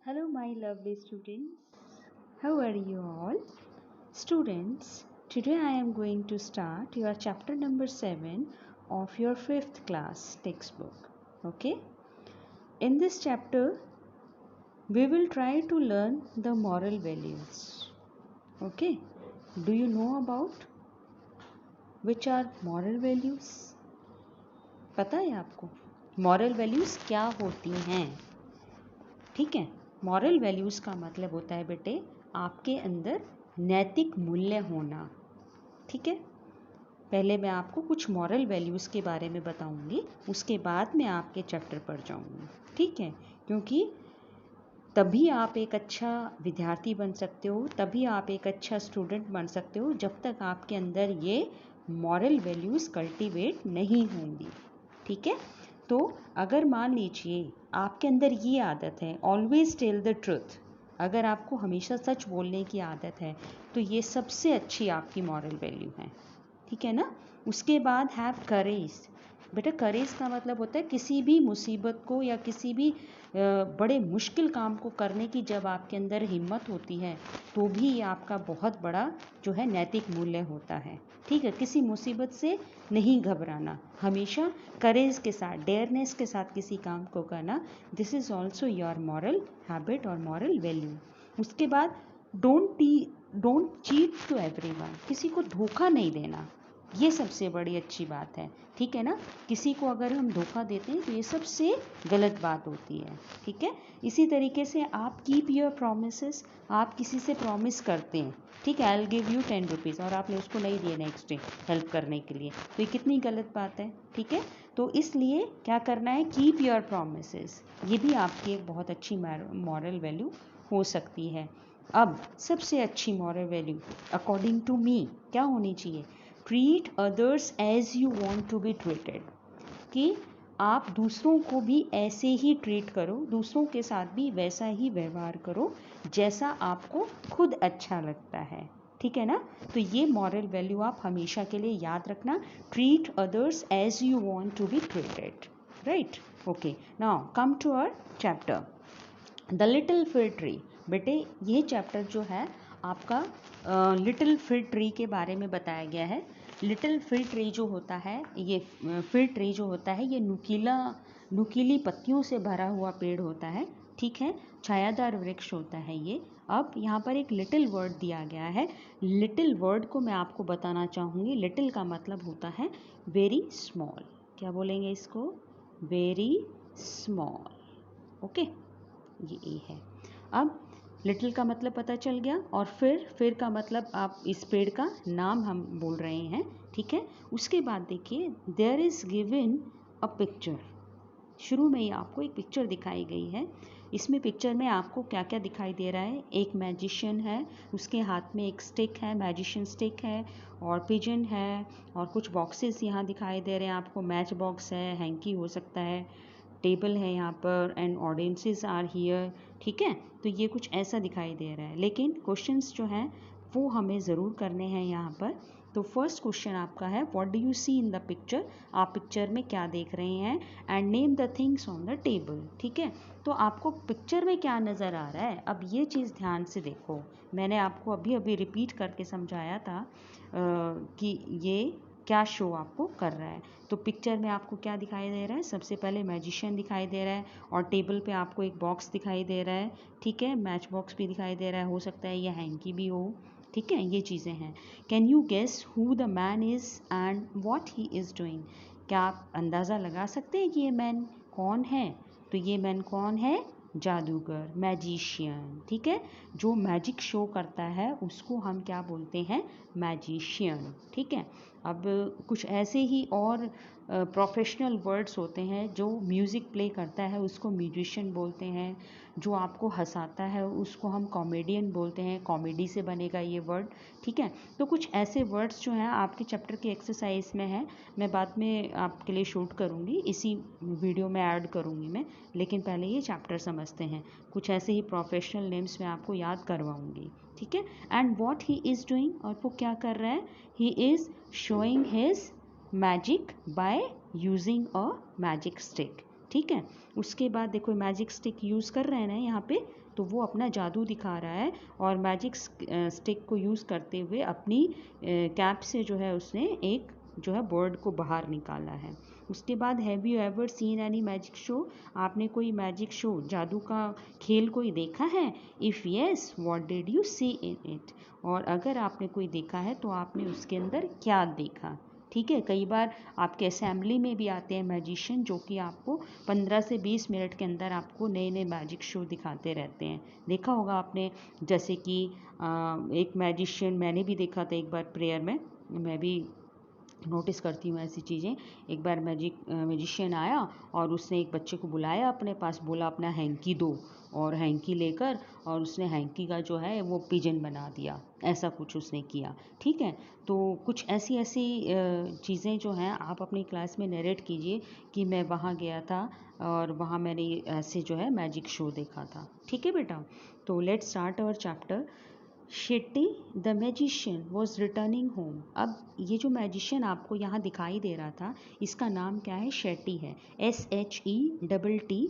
Hello, my lovely students. How are you all? Students, today I am going to start your chapter number 7 of your 5th class textbook. Okay? In this chapter, we will try to learn the moral values. Okay? Do you know about which are moral values? पता है आपको moral values क्या होती हैं? ठीक है, moral values का मतलब होता है बेटे आपके अंदर नैतिक मूल्य होना। ठीक है, पहले मैं आपको कुछ मॉरल वैल्यूज़ के बारे में बताऊंगी, उसके बाद मैं आपके चैप्टर पर जाऊंगी। ठीक है, क्योंकि तभी आप एक अच्छा विद्यार्थी बन सकते हो, तभी आप एक अच्छा स्टूडेंट बन सकते हो जब तक आपके अंदर ये मॉरल वैल्यूज़ कल्टीवेट नहीं होंगी। ठीक है, तो अगर मान लीजिए आपके अंदर ये आदत है ऑलवेज टेल द ट्रुथ, अगर आपको हमेशा सच बोलने की आदत है तो ये सबसे अच्छी आपकी मॉरल वैल्यू है। ठीक है ना। उसके बाद हैव करेज। बेटा करेज का मतलब होता है किसी भी मुसीबत को या किसी भी बड़े मुश्किल काम को करने की जब आपके अंदर हिम्मत होती है तो भी ये आपका बहुत बड़ा जो है नैतिक मूल्य होता है। ठीक है, किसी मुसीबत से नहीं घबराना, हमेशा करेज के साथ डेयरनेस के साथ किसी काम को करना, this is also your moral habit और मॉरल वैल्यू। उसके बाद डोंट चीट टू एवरीवन, किसी को धोखा नहीं देना, ये सबसे बड़ी अच्छी बात है। ठीक है ना, किसी को अगर हम धोखा देते हैं तो ये सबसे गलत बात होती है। ठीक है, इसी तरीके से आप कीप योर प्रोमिसेस, आप किसी से प्रॉमिस करते हैं, ठीक है, I will give you 10 rupees और आपने उसको नहीं दिए नेक्स्ट डे हेल्प करने के लिए, तो ये कितनी गलत बात है। ठीक है, तो इसलिए क्या करना है, कीप योर प्रोमिसेस, ये भी आपकी एक बहुत अच्छी मॉरल वैल्यू हो सकती है। अब सबसे अच्छी moral value according to me क्या होनी चाहिए, treat others as you want to be treated, कि आप दूसरों को भी ऐसे ही ट्रीट करो, दूसरों के साथ भी वैसा ही व्यवहार करो जैसा आपको खुद अच्छा लगता है। ठीक है ना, तो ये मॉरल वैल्यू आप हमेशा के लिए याद रखना, treat others as you want to be treated. Right, okay, now come to our chapter the little fig tree. बेटे ये चैप्टर जो है आपका लिटिल फिग ट्री के बारे में बताया गया है। लिटिल फिग ट्री जो होता है, ये फिग ट्री जो होता है ये नुकीली पत्तियों से भरा हुआ पेड़ होता है। ठीक है, छायादार वृक्ष होता है ये। अब यहाँ पर एक लिटिल वर्ड दिया गया है, लिटिल वर्ड को मैं आपको बताना चाहूँगी। लिटिल का मतलब होता है वेरी स्मॉल, क्या बोलेंगे इसको, वेरी स्मॉल। ओके, ये ए है। अब लिटिल का मतलब पता चल गया, और फिर का मतलब आप इस पेड़ का नाम हम बोल रहे हैं। ठीक है, उसके बाद देखिए there is given a picture, शुरू में ही आपको एक पिक्चर दिखाई गई है। इसमें पिक्चर में आपको क्या क्या दिखाई दे रहा है, एक मैजिशियन है, उसके हाथ में एक स्टिक है, मैजिशियन स्टिक है, और पिजन है, और कुछ बॉक्सेस यहाँ दिखाई दे रहे हैं आपको, मैच बॉक्स है, हैंकी हो सकता है, टेबल है यहाँ पर, एंड ऑडियंसेस आर हियर। ठीक है, तो ये कुछ ऐसा दिखाई दे रहा है, लेकिन क्वेश्चंस जो हैं वो हमें ज़रूर करने हैं यहाँ पर। तो फर्स्ट क्वेश्चन आपका है what do you see in the picture, आप पिक्चर में क्या देख रहे हैं, and name the things on the table. ठीक है, तो आपको पिक्चर में क्या नज़र आ रहा है, अब ये चीज़ ध्यान से देखो, मैंने आपको अभी अभी रिपीट करके समझाया था कि ये क्या शो आपको कर रहा है। तो पिक्चर में आपको क्या दिखाई दे रहा है, सबसे पहले मैजिशियन दिखाई दे रहा है, और टेबल पे आपको एक बॉक्स दिखाई दे रहा है। ठीक है, मैच बॉक्स भी दिखाई दे रहा है, हो सकता है ये हैंकी भी हो। ठीक है, ये चीज़ें हैं। Can you guess who the man is and what he is doing, क्या आप अंदाज़ा लगा सकते हैं कि ये मैन कौन है। तो ये मैन कौन है, जादूगर, मैजिशियन। ठीक है, जो मैजिक शो करता है उसको हम क्या बोलते हैं, मैजिशियन। ठीक है, अब कुछ ऐसे ही और प्रोफेशनल वर्ड्स होते हैं, जो म्यूज़िक प्ले करता है उसको म्यूजिशियन बोलते हैं, जो आपको हंसाता है उसको हम कॉमेडियन बोलते हैं, कॉमेडी से बनेगा ये वर्ड। ठीक है, तो कुछ ऐसे वर्ड्स जो हैं आपके चैप्टर की एक्सरसाइज में हैं, मैं बाद में आपके लिए शूट करूँगी, इसी वीडियो में ऐड करूँगी मैं, लेकिन पहले ये चैप्टर समझते हैं। कुछ ऐसे ही प्रोफेशनल नेम्स मैं आपको याद करवाऊँगी। ठीक है, and what he is doing, और वो क्या कर रहा है, he is showing his magic by using a magic stick. ठीक है। उसके बाद देखो मैजिक स्टिक यूज़ कर रहे हैं ना यहाँ पे, तो वो अपना जादू दिखा रहा है और मैजिक स्टिक को यूज़ करते हुए अपनी कैप से जो है उसने एक जो है बर्ड को बाहर निकाला है। उसके बाद have you ever seen any magic show, आपने कोई मैजिक शो जादू का खेल कोई देखा है? If yes what did you see in it, और अगर आपने कोई देखा है तो आपने उसके अंदर क्या देखा। ठीक है, कई बार आपके असेंबली में भी आते हैं मैजिशियन जो कि आपको 15 से 20 मिनट के अंदर आपको नए नए मैजिक शो दिखाते रहते हैं। देखा होगा आपने, जैसे कि एक मैजिशियन मैंने भी देखा था एक बार प्रेयर में, मैं भी नोटिस करती हूँ ऐसी चीज़ें। एक बार मैजिशियन आया और उसने एक बच्चे को बुलाया अपने पास, बोला अपना हैंकी दो, और हैंकी लेकर और उसने हैंकी का जो है वो पिजन बना दिया, ऐसा कुछ उसने किया। ठीक है, तो कुछ ऐसी ऐसी चीज़ें जो हैं आप अपनी क्लास में नरेट कीजिए कि मैं वहाँ गया था और वहाँ मैंने ऐसे जो है मैजिक शो देखा था। ठीक है बेटा, तो let's start our chapter. Shetty the magician was returning home. अब ये जो मैजिशियन आपको यहाँ दिखाई दे रहा था, इसका नाम क्या है? शेट्टी है, SHETTY।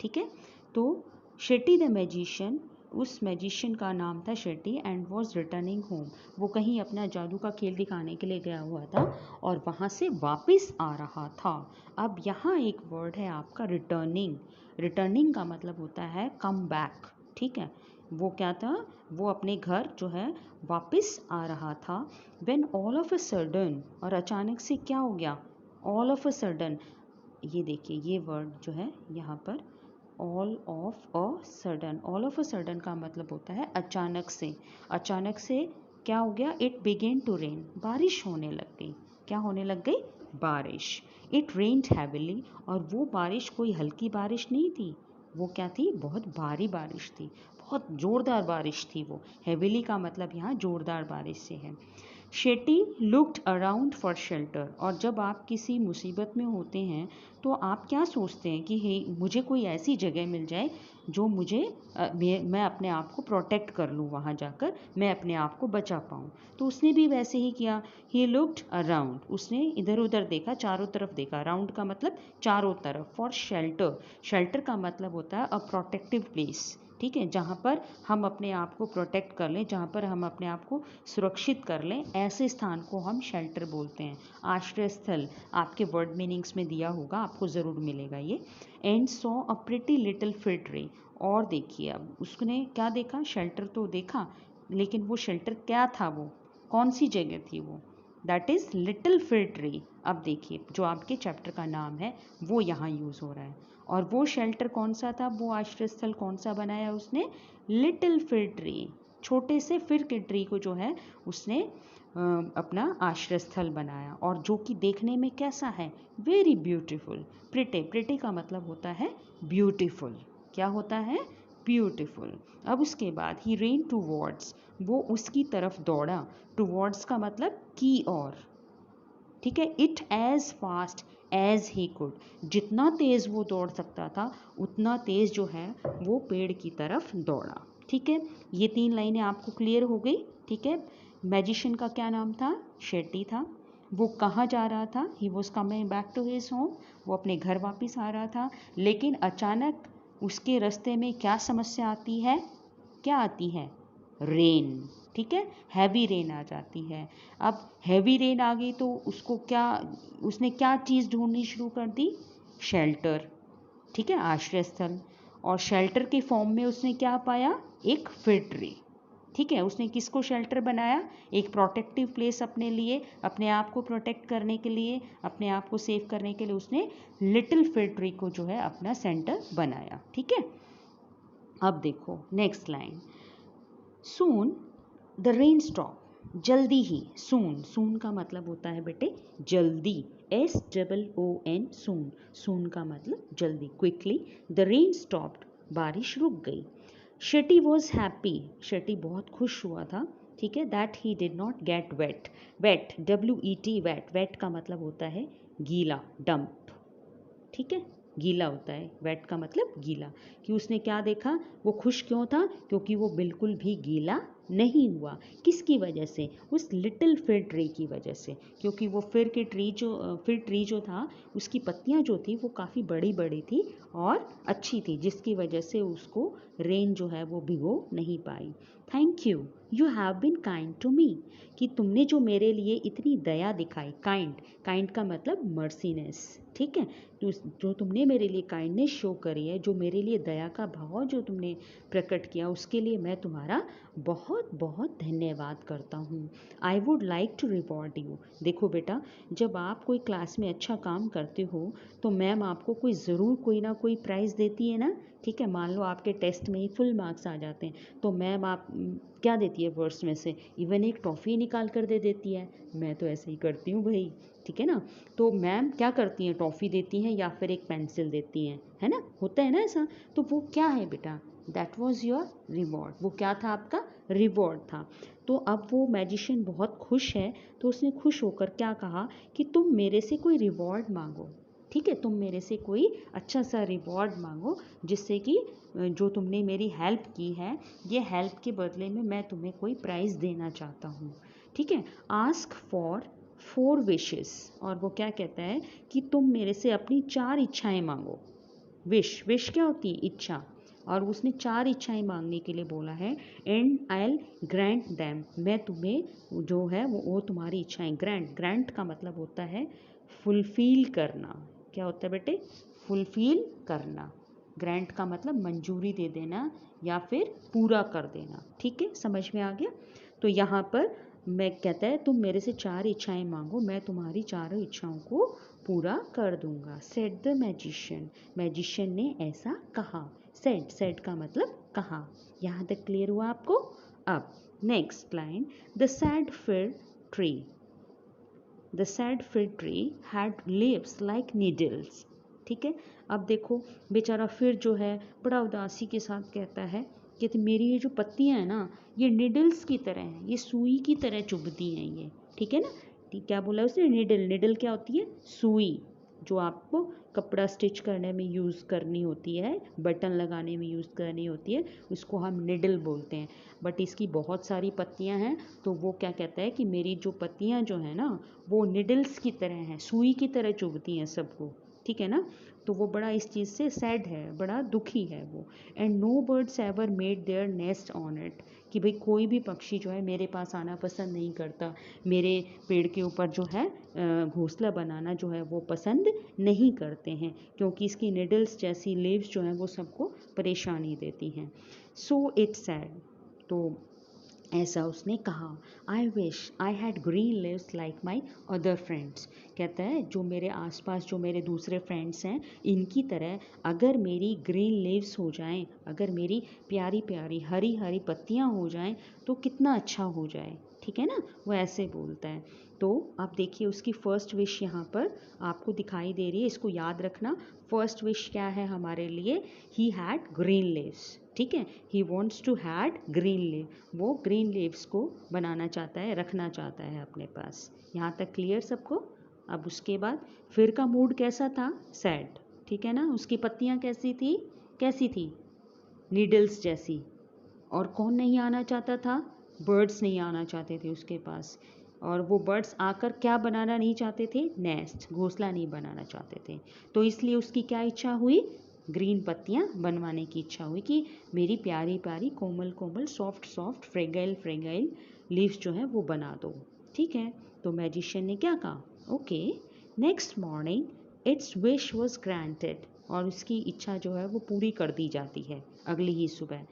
ठीक है, तो शेट्टी द मैजिशियन, उस मैजिशियन का नाम था Shetty, and was returning home. वो कहीं अपना जादू का खेल दिखाने के लिए गया हुआ था और वहाँ से वापस आ रहा था। अब यहाँ एक वर्ड है आपका रिटर्निंग। रिटर्निंग का मतलब होता है कम बैक। ठीक है, वो क्या था? वो अपने घर जो है वापस आ रहा था। When all of a sudden, और अचानक से क्या हो गया? ऑल ऑफ अ सडन, ये देखिए ये वर्ड जो है यहाँ पर, all of a sudden. All of a sudden का मतलब होता है अचानक से। अचानक से क्या हो गया? इट बिगेन टू रेन, बारिश होने लग गई। क्या होने लग गई? बारिश। इट रेन्ड हैविली, और वो बारिश कोई हल्की बारिश नहीं थी, वो क्या थी? बहुत भारी बारिश थी, बहुत ज़ोरदार बारिश थी वो। हेविली का मतलब यहाँ ज़ोरदार बारिश से है। Shetty looked around for shelter, और जब आप किसी मुसीबत में होते हैं तो आप क्या सोचते हैं कि हे मुझे कोई ऐसी जगह मिल जाए जो मुझे मैं अपने आप को प्रोटेक्ट कर लूँ, वहाँ जाकर मैं अपने आप को बचा पाऊँ। तो उसने भी वैसे ही किया। ही लुक्ड अराउंड, उसने इधर उधर देखा, चारों तरफ देखा। अराउंड का मतलब चारों तरफ। फॉर शेल्टर, शेल्टर का मतलब होता है अ प्रोटेक्टिव प्लेस। ठीक है, जहाँ पर हम अपने आप को प्रोटेक्ट कर लें, जहाँ पर हम अपने आप को सुरक्षित कर लें, ऐसे स्थान को हम शेल्टर बोलते हैं। आश्रय स्थल आपके वर्ड मीनिंग्स में दिया होगा, आपको ज़रूर मिलेगा ये। And saw a pretty little fig tree, और देखिए अब उसने क्या देखा? शेल्टर तो देखा, लेकिन वो शेल्टर क्या था? वो कौन सी जगह थी? वो that is little fig tree. अब देखिए जो आपके चैप्टर का नाम है वो यहाँ यूज़ हो रहा है, और वो शेल्टर कौन सा था? वो आश्रय स्थल कौन सा बनाया उसने? Little fig tree. छोटे से फिग के ट्री को जो है उसने अपना आश्रय स्थल बनाया, और जो कि देखने में कैसा है? Very beautiful. प्रिटे, प्रिटे का मतलब होता है ब्यूटीफुल। क्या होता है? ब्यूटीफुल। अब उसके बाद ही रेन टूवर्ड्स, वो उसकी तरफ दौड़ा। टूवर्ड्स का मतलब की ओर। ठीक है, it as fast as he could, जितना तेज़ वो दौड़ सकता था उतना तेज़ जो है वो पेड़ की तरफ दौड़ा। ठीक है, ये 3 लाइनें आपको क्लियर हो गई। ठीक है, मैजिशियन का क्या नाम था? शेट्टी था। वो कहाँ जा रहा था? He was coming back to his home, वो अपने घर वापस आ रहा था। लेकिन अचानक उसके रास्ते में क्या समस्या आती है? क्या आती है? रेन। ठीक है, हैवी रेन आ जाती है। अब हैवी रेन आ गई तो उसको क्या, उसने क्या चीज़ ढूंढनी शुरू कर दी? शेल्टर। ठीक है, आश्रय स्थल। और शेल्टर के फॉर्म में उसने क्या पाया? एक फिग ट्री। ठीक है, उसने किसको शेल्टर बनाया? एक प्रोटेक्टिव प्लेस अपने लिए, अपने आप को प्रोटेक्ट करने के लिए, अपने आप को सेव करने के लिए उसने लिटिल फिग ट्री को जो है अपना सेंटर बनाया। ठीक है, अब देखो next line. Soon the rain stop, जल्दी ही। सून, सून का मतलब होता है बेटे जल्दी, SOON, सून। सून का मतलब जल्दी, क्विकली। द रेन स्टॉप्ड, बारिश रुक गई। शेट्टी वॉज हैप्पी, शेट्टी बहुत खुश हुआ था। ठीक है, that he did not get wet. Wet, WET, wet. Wet का मतलब होता है गीला, डंप। ठीक है, गीला होता है, वेट का मतलब गीला। कि उसने क्या देखा? वो खुश क्यों था? क्योंकि वो बिल्कुल भी गीला नहीं हुआ। किसकी वजह से? उस लिटिल फिर ट्री की वजह से, क्योंकि वो फिर ट्री जो था उसकी पत्तियां जो थी वो काफ़ी बड़ी बड़ी थी और अच्छी थी, जिसकी वजह से उसको रेन जो है वो भिगो नहीं पाई। Thank you have been kind to me, कि तुमने जो मेरे लिए इतनी दया दिखाई। काइंड का मतलब मर्सीनेस, ठीक है। जो तुमने मेरे लिए काइंडनेस शो करी है, जो मेरे लिए दया का भाव जो तुमने प्रकट किया, उसके लिए मैं तुम्हारा बहुत बहुत धन्यवाद करता हूँ। I would like to reward you. देखो बेटा, जब आप कोई क्लास में अच्छा काम करते हो तो मैम आपको कोई ना कोई प्राइज़ देती है ना, ठीक है। मान लो आपके टेस्ट में ही फुल मार्क्स आ जाते हैं तो मैम आप क्या देती है वर्ड्स में से? इवन एक टॉफ़ी निकाल कर दे देती है। मैं तो ऐसे ही करती हूँ भाई, ठीक है ना। तो मैम क्या करती हैं? टॉफ़ी देती हैं या फिर एक पेंसिल देती हैं, है ना, होता है ना ऐसा। तो वो क्या है बेटा? That was your reward. वो क्या था? आपका रिवॉर्ड था। तो अब वो मैजिशियन बहुत खुश है, तो उसने खुश होकर क्या कहा कि तुम मेरे से कोई रिवॉर्ड मांगो, ठीक है। तुम मेरे से कोई अच्छा सा रिवॉर्ड मांगो, जिससे कि जो तुमने मेरी हेल्प की है, ये हेल्प के बदले में मैं तुम्हें कोई प्राइज़ देना चाहता हूँ, ठीक है। Ask for 4 wishes. और वो क्या कहता है कि तुम मेरे से अपनी 4 इच्छाएं मांगो। विश क्या होती है? इच्छा। और उसने 4 इच्छाएं मांगने के लिए बोला है। And I L grant them, मैं तुम्हें जो है वो तुम्हारी इच्छाएं ग्रांट का मतलब होता है फुलफिल करना। क्या होता है बेटे? फुलफिल करना। ग्रांट का मतलब मंजूरी दे देना या फिर पूरा कर देना, ठीक है। समझ में आ गया? तो यहाँ पर मैं कहता है तुम मेरे से 4 इच्छाएं मांगो, मैं तुम्हारी चारों इच्छाओं को पूरा कर दूंगा। सेड द मैजिशियन ने ऐसा कहा। सेड का मतलब कहा। यहाँ तक क्लियर हुआ आपको? अब next line, the sad fig tree had leaves like needles, ठीक है। अब देखो बेचारा फिर जो है बड़ा उदासी के साथ कहता है कि मेरी ये जो पत्तियां हैं ना, ये निडल्स की तरह हैं, ये सुई की तरह चुभती हैं ये, ठीक है ना। ठीक, क्या बोला उसने? निडल क्या होती है? सुई, जो आपको कपड़ा स्टिच करने में यूज़ करनी होती है, बटन लगाने में यूज़ करनी होती है, उसको हम निडल बोलते हैं। बट इसकी बहुत सारी पत्तियां हैं, तो वो क्या कहता है कि मेरी जो पत्तियां जो हैं ना, वो निडल्स की तरह हैं, सुई की तरह चुभती हैं सबको, ठीक है ना। तो वो बड़ा इस चीज़ से सैड है, बड़ा दुखी है वो। And no birds ever made their nest on it, कि भाई कोई भी पक्षी जो है मेरे पास आना पसंद नहीं करता, मेरे पेड़ के ऊपर जो है घोंसला बनाना जो है वो पसंद नहीं करते हैं, क्योंकि इसकी निडल्स जैसी लीव्स जो हैं वो सबको परेशानी देती हैं। सो इट्स सैड, तो ऐसा उसने कहा। I wish I had green leaves like my other friends, कहता है जो मेरे आसपास जो मेरे दूसरे फ्रेंड्स हैं, इनकी तरह अगर मेरी ग्रीन लिव्स हो जाएं, अगर मेरी प्यारी प्यारी हरी हरी पत्तियां हो जाएं तो कितना अच्छा हो जाए, ठीक है ना। वो ऐसे बोलता है। तो आप देखिए उसकी फर्स्ट विश यहाँ पर आपको दिखाई दे रही है, इसको याद रखना। फर्स्ट विश क्या है हमारे लिए? ही हैड ग्रीन लिव्स, ठीक है। He wants to had green leaf, वो ग्रीन लीव्स को बनाना चाहता है, रखना चाहता है अपने पास। यहाँ तक क्लियर सबको? अब उसके बाद फिर का मूड कैसा था? सैड, ठीक है ना। उसकी पत्तियाँ कैसी थी? नीडल्स जैसी। और कौन नहीं आना चाहता था? बर्ड्स नहीं आना चाहते थे उसके पास। और वो बर्ड्स आकर क्या बनाना नहीं चाहते थे? नेस्ट, घोंसला नहीं बनाना चाहते थे। तो इसलिए उसकी क्या इच्छा हुई? ग्रीन पत्तियां बनवाने की इच्छा हुई कि मेरी प्यारी प्यारी कोमल कोमल सॉफ्ट सॉफ्ट फ्रेगाइल लीव्स जो है वो बना दो, ठीक है। तो मैजिशियन ने क्या कहा? Okay. Next morning it's wish was granted, और उसकी इच्छा जो है वो पूरी कर दी जाती है अगली ही सुबह।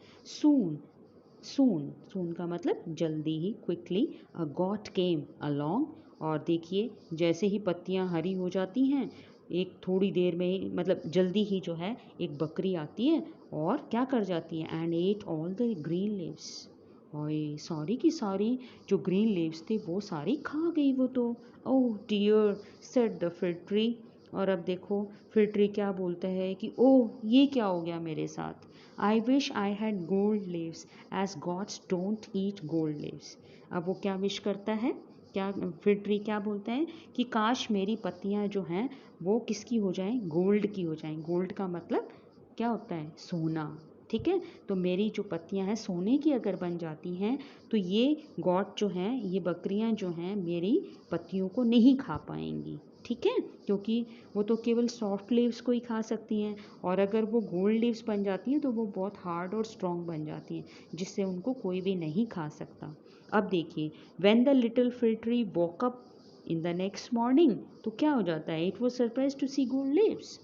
सून का मतलब जल्दी ही, क्विकली। अ गॉट केम अलोंग, और देखिए जैसे ही पत्तियां हरी हो जाती हैं, एक थोड़ी देर में ही, मतलब जल्दी ही जो है एक बकरी आती है और क्या कर जाती है? And at all the green leaves, और सारी की सारी जो ग्रीन लीव्स थी वो सारी खा गई वो तो। Oh dear said the fig tree, और अब देखो फिग ट्री क्या बोलता है कि ओह ये क्या हो गया मेरे साथ। I wish I had gold leaves as gods don't eat gold leaves. अब वो क्या विश करता है? क्या फिग ट्री क्या बोलता है कि काश मेरी पत्तियां जो हैं वो किसकी हो जाएं? गोल्ड की हो जाएं। गोल्ड का मतलब क्या होता है? सोना, ठीक है। तो मेरी जो पत्तियां हैं सोने की अगर बन जाती हैं तो ये गॉट जो हैं, ये बकरियां जो हैं मेरी पत्तियों को नहीं खा पाएंगी, ठीक है, क्योंकि वो तो केवल सॉफ्ट लीव्स को ही खा सकती हैं, और अगर वो गोल्ड लीव्स बन जाती हैं तो वो बहुत हार्ड और स्ट्रॉन्ग बन जाती हैं, जिससे उनको कोई भी नहीं खा सकता। अब देखिए, when the little fig tree woke up in the next morning, तो क्या हो जाता है, it was surprise to see gold leaves.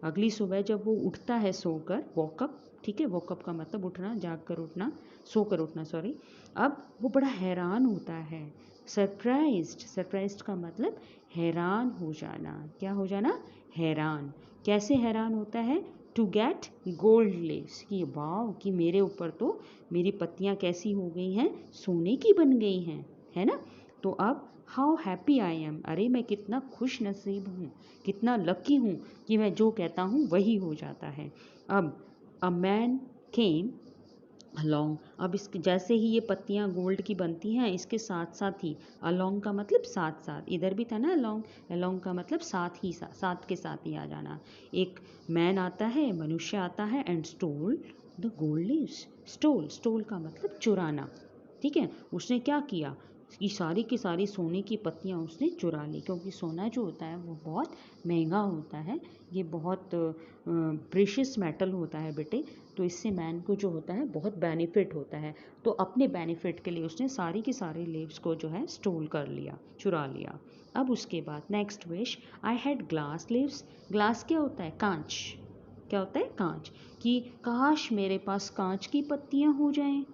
अगली सुबह जब वो उठता है सोकर, वॉकअप, ठीक है, वॉकअप का मतलब उठना, जाग कर उठना, सोकर उठना, सॉरी। अब वो बड़ा हैरान होता है, सरप्राइज्ड, सरप्राइज्ड का मतलब हैरान हो जाना, क्या हो जाना, हैरान। कैसे हैरान होता है, टू गेट गोल्ड लीव्स, कि वाह, कि मेरे ऊपर तो मेरी पत्तियां कैसी हो गई हैं, सोने की बन गई हैं, है ना। तो अब हाउ हैप्पी आई एम, अरे मैं कितना खुश नसीब हूँ, कितना लकी हूँ कि मैं जो कहता हूँ वही हो जाता है। अब अ मैन केम अलोंग, अब इसके जैसे ही ये पत्तियां गोल्ड की बनती हैं, इसके साथ साथ ही, अलोंग का मतलब साथ साथ, इधर भी था ना अलोंग, अलोंग का मतलब साथ ही, साथ के साथ ही आ जाना। एक मैन आता है, मनुष्य आता है, and stole the gold leaves, stole, stole का मतलब चुराना, ठीक है। उसने क्या किया कि सारी की सारी सोने की पत्तियां उसने चुरा ली, क्योंकि सोना जो होता है वो बहुत महंगा होता है, ये बहुत प्रेशियस मेटल होता है बेटे, तो इससे मैन को जो होता है बहुत बेनिफिट होता है। तो अपने बेनिफिट के लिए उसने सारी की सारी लीव्स को जो है स्टोल कर लिया, चुरा लिया। अब उसके बाद next wish, I had glass leaves, glass क्या होता है, कांच, क्या होता है, कांच, कि काश मेरे पास कांच की पत्तियां हो जाएं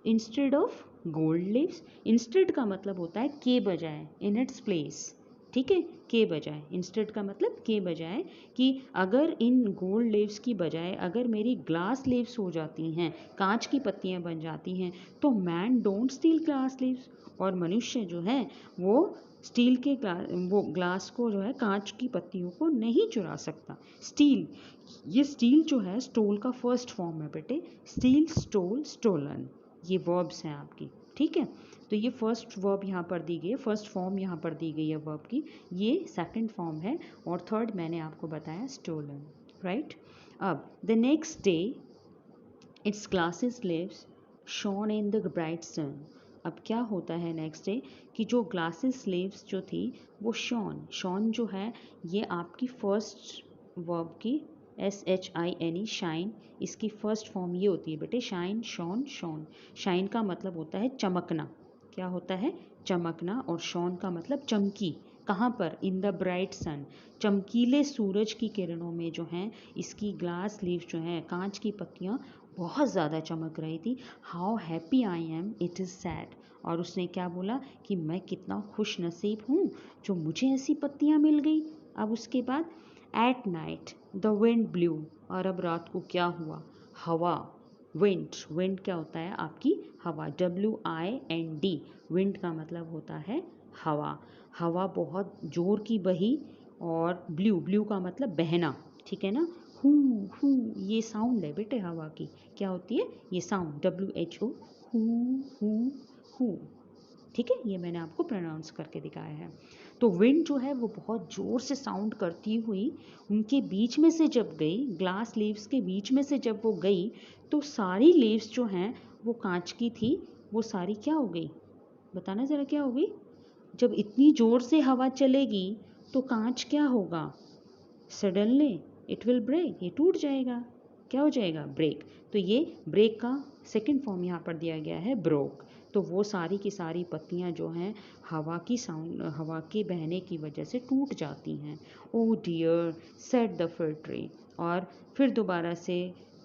instead of gold leaves. Instead का मतलब होता है के बजाय, इन इट्स प्लेस, ठीक है, के बजाय, इंस्टेड का मतलब के बजाय, कि अगर इन गोल्ड लीव्स की बजाय अगर मेरी ग्लास लीव्स हो जाती हैं, कांच की पत्तियां बन जाती हैं, तो man don't steel glass leaves, और मनुष्य जो है वो स्टील के वो ग्लास को जो है, कांच की पत्तियों को नहीं चुरा सकता। स्टील, ये स्टील जो है स्टोल का फर्स्ट फॉर्म है बेटे, स्टील, स्टोल, स्टोलन, ये वर्ब्स हैं आपकी, ठीक है। तो ये फर्स्ट वर्ब यहाँ पर दी गई है, फर्स्ट फॉर्म यहाँ पर दी गई है वर्ब की, ये सेकंड फॉर्म है, और थर्ड मैंने आपको बताया स्टोलन, राइट। अब the next day its glasses leaves shone in the bright sun, अब क्या होता है नेक्स्ट डे, कि जो ग्लासेस लिव्स जो थी वो शॉन, शॉन जो है ये आपकी फर्स्ट वर्ब की, SHINE, शाइन, इसकी फर्स्ट फॉर्म ये होती है बेटे, शाइन, शॉन, शॉन। शाइन का मतलब होता है चमकना, क्या होता है, चमकना, और शॉन का मतलब चमकी, कहाँ पर, इन द ब्राइट सन, चमकीले सूरज की किरणों में जो हैं इसकी ग्लास लीव जो हैं, कांच की पत्तियाँ बहुत ज़्यादा चमक रही थी। How happy I am, it is sad, और उसने क्या बोला कि मैं कितना खुश नसीब हूँ जो मुझे ऐसी पत्तियाँ मिल गई। अब उसके बाद at night the wind blue, और अब रात को क्या हुआ, हवा, विंड, विंड क्या होता है आपकी हवा, WIND, विंड का मतलब होता है हवा, हवा बहुत जोर की बही, और ब्लू, ब्लू का मतलब बहना, ठीक है ना, हू, हू, ये साउंड है बेटे हवा की, क्या होती है ये साउंड, WHO, हू, हू, हू, ठीक है, ये मैंने आपको प्रोनाउंस करके दिखाया है। तो विंड जो है वो बहुत ज़ोर से साउंड करती हुई उनके बीच में से जब गई, ग्लास लीव्स के बीच में से जब वो गई, तो सारी लीव्स जो हैं वो कांच की थी, वो सारी क्या हो गई, बताना ज़रा क्या हो गई, जब इतनी ज़ोर से हवा चलेगी तो कांच क्या होगा, सडनली इट विल ब्रेक, ये टूट जाएगा, क्या हो जाएगा, ब्रेक। तो ये ब्रेक का सेकंड फॉर्म यहाँ पर दिया गया है, ब्रोक। तो वो सारी की सारी पत्तियाँ जो हैं हवा की साउंड, हवा के बहने की वजह से टूट जाती हैं। ओ डियर सेड द फिर ट्री, और फिर दोबारा से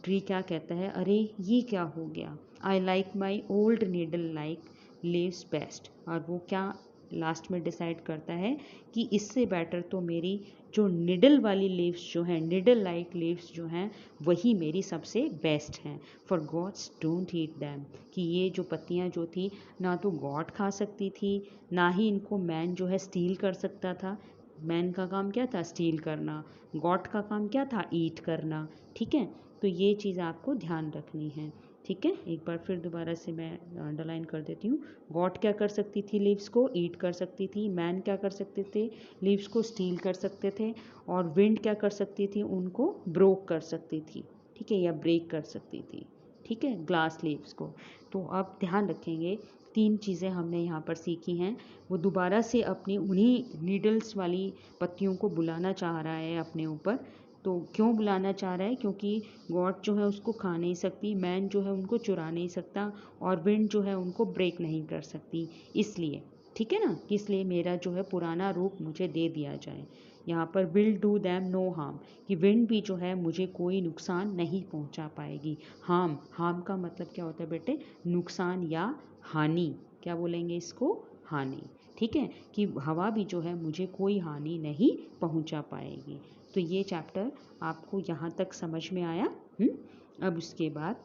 ट्री क्या कहता है, अरे ये क्या हो गया, I like my old needle like leaves best, और वो क्या लास्ट में डिसाइड करता है कि इससे बेटर तो मेरी जो निडल वाली लीव्स जो हैं, निडल लाइक लीव्स जो हैं वही मेरी सबसे बेस्ट हैं, for gods don't eat them, कि ये जो पत्तियाँ जो थी ना तो गॉड खा सकती थी, ना ही इनको मैन जो है स्टील कर सकता था, मैन का काम क्या था, स्टील करना, गॉड का काम क्या था, ईट करना, ठीक है। तो ये चीज़ आपको ध्यान रखनी है, ठीक है। एक बार फिर दोबारा से मैं अंडरलाइन कर देती हूँ, गॉड क्या कर सकती थी, लीव्स को ईट कर सकती थी, मैन क्या कर सकते थे, लीव्स को स्टील कर सकते थे, और विंड क्या कर सकती थी, उनको ब्रोक कर सकती थी, ठीक ठीक है, या ब्रेक कर सकती थी, ठीक है, ग्लास लीव्स को। तो अब ध्यान रखेंगे 3 चीज़ें हमने यहाँ पर सीखी हैं। वो दोबारा से अपनी उन्हीं नीडल्स वाली पत्तियों को बुलाना चाह रहा है अपने ऊपर। तो क्यों बुलाना चाह रहा है? क्योंकि गॉड जो है उसको खा नहीं सकती, मैन जो है उनको चुरा नहीं सकता, और विंड जो है उनको ब्रेक नहीं कर सकती, इसलिए, ठीक है ना, कि इसलिए मेरा जो है पुराना रूप मुझे दे दिया जाए। यहाँ पर will do them no harm, कि विंड भी जो है मुझे कोई नुकसान नहीं पहुँचा पाएगी। हार्म का मतलब क्या होता है बेटे? नुकसान या हानि। क्या बोलेंगे इसको? हानि। ठीक है, कि हवा भी जो है मुझे कोई हानि नहीं पहुँचा पाएगी। तो ये चैप्टर आपको यहाँ तक समझ में आया? अब उसके बाद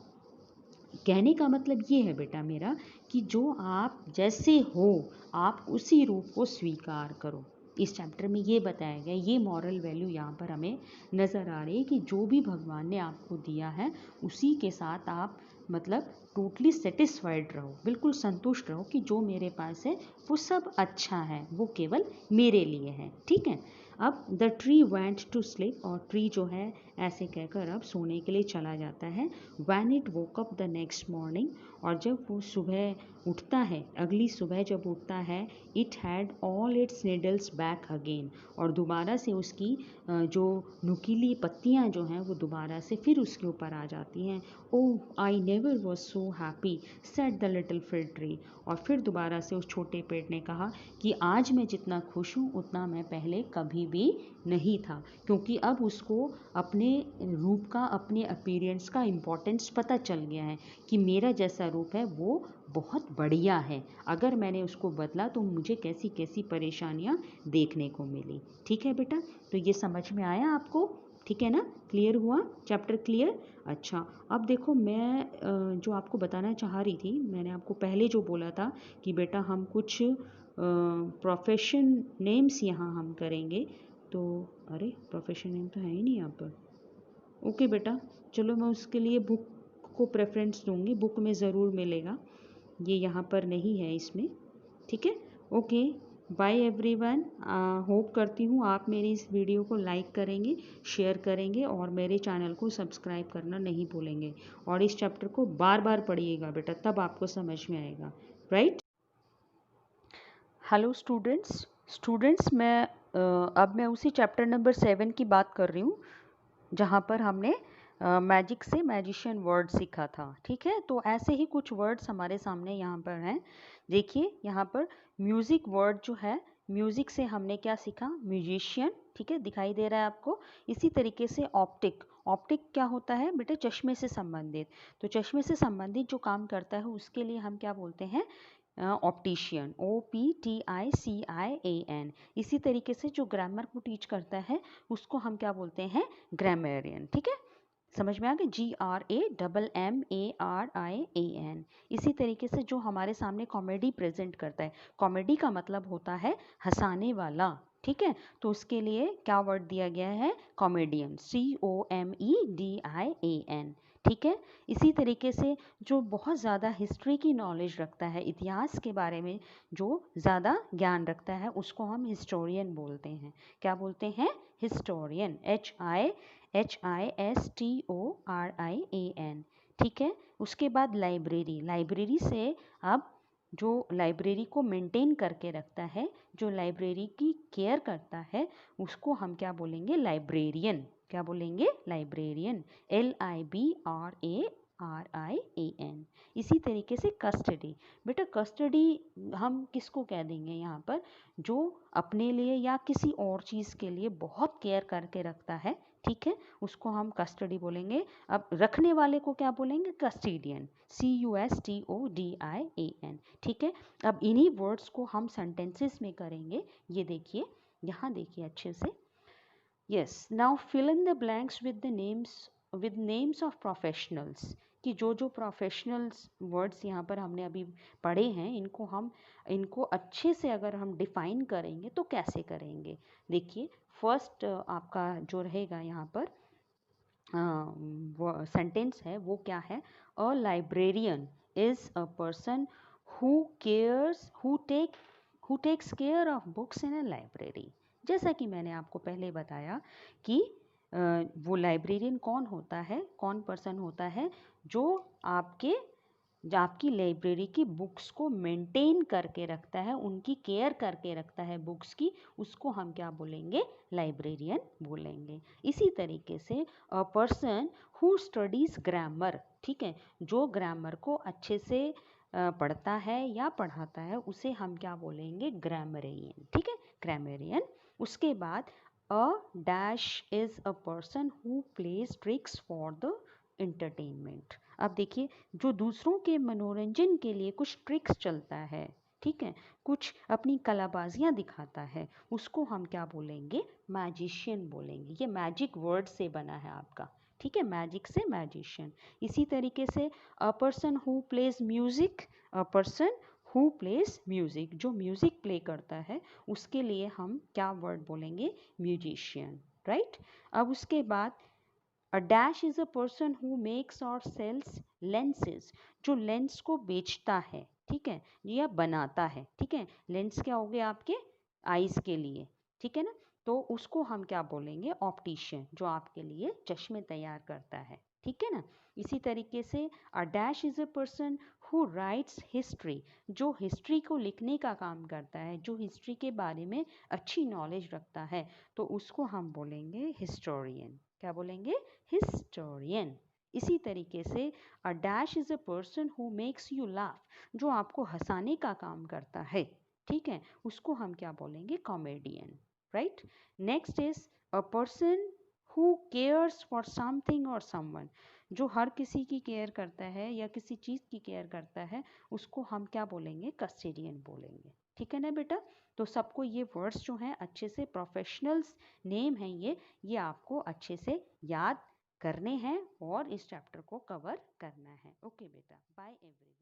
कहने का मतलब ये है बेटा मेरा कि जो आप जैसे हो आप उसी रूप को स्वीकार करो। इस चैप्टर में ये बताया गया, ये मॉरल वैल्यू यहाँ पर हमें नज़र आ रही है कि जो भी भगवान ने आपको दिया है उसी के साथ आप मतलब टोटली सेटिस्फाइड रहो, बिल्कुल संतुष्ट रहो कि जो मेरे पास है वो सब अच्छा है, वो केवल मेरे लिए है। ठीक है, अब the tree went to sleep, और ट्री जो है ऐसे कहकर अब सोने के लिए चला जाता है। When it woke up the next morning, और जब वो सुबह उठता है, अगली सुबह जब उठता है, it had all it's needles back again, और दोबारा से उसकी जो नुकीली पत्तियां जो हैं वो दोबारा से फिर उसके ऊपर आ जाती हैं। Oh I never was so happy said the little fig tree, और फिर दोबारा से उस छोटे पेड़ ने कहा कि आज मैं जितना खुश हूँ उतना मैं पहले कभी भी नहीं था, क्योंकि अब उसको अपने रूप का, अपने अपीयरेंस का इम्पोर्टेंस पता चल गया है कि मेरा जैसा रूप है वो बहुत बढ़िया है, अगर मैंने उसको बदला तो मुझे कैसी कैसी परेशानियाँ देखने को मिली। ठीक है बेटा, तो ये समझ में आया आपको? ठीक है ना, क्लियर हुआ चैप्टर? क्लियर। अच्छा, अब देखो मैं जो आपको बताना चाह रही थी, मैंने आपको पहले जो बोला था कि बेटा हम कुछ प्रोफेशन नेम्स यहाँ हम करेंगे। तो अरे प्रोफेशन नेम तो है ही नहीं यहाँ पर। ओके बेटा, चलो मैं उसके लिए बुक को प्रेफरेंस दूंगी, बुक में ज़रूर मिलेगा, ये यहाँ पर नहीं है इसमें। ठीक है, ओके, बाय एवरीवन। होप करती हूँ आप मेरी इस वीडियो को लाइक करेंगे, शेयर करेंगे, और मेरे चैनल को सब्सक्राइब करना नहीं भूलेंगे, और इस चैप्टर को बार बार पढ़िएगा बेटा, तब आपको समझ में आएगा, राइट? हेलो स्टूडेंट्स मैं अब मैं उसी चैप्टर नंबर 7 की बात कर रही हूँ जहाँ पर हमने मैजिक से मैजिशियन वर्ड सीखा था। ठीक है, तो ऐसे ही कुछ वर्ड्स हमारे सामने यहाँ पर हैं। देखिए यहाँ पर म्यूज़िक वर्ड जो है, म्यूज़िक से हमने क्या सीखा? म्यूजिशियन। ठीक है, दिखाई दे रहा है आपको। इसी तरीके से ऑप्टिक, ऑप्टिक क्या होता है बेटे? चश्मे से संबंधित। तो चश्मे से संबंधित जो काम करता है उसके लिए हम क्या बोलते हैं? Optician, OPTICIAN। इसी तरीके से जो ग्रामर को टीच करता है उसको हम क्या बोलते हैं? ग्रामेरियन। ठीक है, समझ में आ गया? GRAMMARIAN। इसी तरीके से जो हमारे सामने कॉमेडी प्रेजेंट करता है, कॉमेडी का मतलब होता है हंसाने वाला। ठीक है, तो उसके लिए क्या वर्ड दिया गया है? Comedian, COMEDIAN। ठीक है, इसी तरीके से जो बहुत ज़्यादा हिस्ट्री की नॉलेज रखता है, इतिहास के बारे में जो ज़्यादा ज्ञान रखता है उसको हम हिस्टोरियन बोलते हैं। क्या बोलते हैं? Historian, HISTORIAN। ठीक है, उसके बाद लाइब्रेरी, लाइब्रेरी से अब जो लाइब्रेरी को मेंटेन करके रखता है, जो लाइब्रेरी की केयर करता है, उसको हम क्या बोलेंगे? लाइब्रेरियन। क्या बोलेंगे? Librarian, LIBRARIAN। इसी तरीके से कस्टडी, बेटा कस्टडी हम किसको कह देंगे यहाँ पर? जो अपने लिए या किसी और चीज़ के लिए बहुत केयर करके रखता है, ठीक है, उसको हम कस्टडी बोलेंगे। अब रखने वाले को क्या बोलेंगे? Custodian, CUSTODIAN। ठीक है, अब इन्हीं वर्ड्स को हम सेंटेंसेस में करेंगे। ये देखिए, यहाँ देखिए अच्छे से। Yes, now fill in the blanks with names of professionals, कि जो प्रोफेशनल्स वर्ड्स यहाँ पर हमने अभी पढ़े हैं इनको अच्छे से अगर हम डिफाइन करेंगे तो कैसे करेंगे? देखिए, फर्स्ट आपका जो रहेगा यहाँ पर सेंटेंस है वो क्या है? A librarian is a person who takes care of books in a library. जैसा कि मैंने आपको पहले बताया कि वो लाइब्रेरियन कौन होता है, कौन पर्सन होता है जो आपकी लाइब्रेरी की बुक्स को मेंटेन करके रखता है, उनकी केयर करके रखता है बुक्स की, उसको हम क्या बोलेंगे, लाइब्रेरियन बोलेंगे। इसी तरीके से अ पर्सन हु स्टडीज़ ग्रामर, ठीक है, जो ग्रामर को अच्छे से पढ़ता है या पढ़ाता है उसे हम क्या बोलेंगे, ग्रामरियन, ठीक है, ग्रामरियन। उसके बाद a dash is a person who plays tricks for the entertainment. अब देखिए, जो दूसरों के मनोरंजन के लिए कुछ ट्रिक्स चलता है, ठीक है, कुछ अपनी कलाबाजियाँ दिखाता है, उसको हम क्या बोलेंगे, मैजिशियन बोलेंगे। ये मैजिक वर्ड से बना है आपका, ठीक है, मैजिक से मैजिशियन। इसी तरीके से अ person who plays music, a person who plays music, जो म्यूजिक प्ले करता है उसके लिए हम क्या वर्ड बोलेंगे, म्यूजिशियन, राइट। अब उसके बाद a dash is a person who makes और सेल्स लेंसेज, जो लेंस को बेचता है, ठीक है, या बनाता है, ठीक है, लेंस क्या हो गए आपके आईज के लिए, ठीक है ना, तो उसको हम क्या बोलेंगे, ऑप्टिशियन, जो आपके लिए चश्मे तैयार करता है, ठीक है ना। इसी तरीके से a dash is a person who rights history, जो हिस्ट्री को लिखने का काम करता है, जो हिस्ट्री के बारे में अच्छी नॉलेज रखता है, तो उसको हम बोलेंगे हिस्टोरियन, क्या बोलेंगे, हिस्टोरियन। इसी तरीके से a dash is a person who makes you laugh, जो आपको हंसाने का काम करता है, ठीक है, उसको हम क्या बोलेंगे, comedian, right. Next is a person who cares for something और समवन, जो हर किसी की केयर करता है या किसी चीज़ की केयर करता है, उसको हम क्या बोलेंगे, कस्टेडियन बोलेंगे, ठीक है ना बेटा। तो सबको ये वर्ड्स जो हैं अच्छे से, प्रोफेशनल्स नेम हैं ये आपको अच्छे से याद करने हैं और इस चैप्टर को कवर करना है। ओके बेटा, बाय एवरीवन।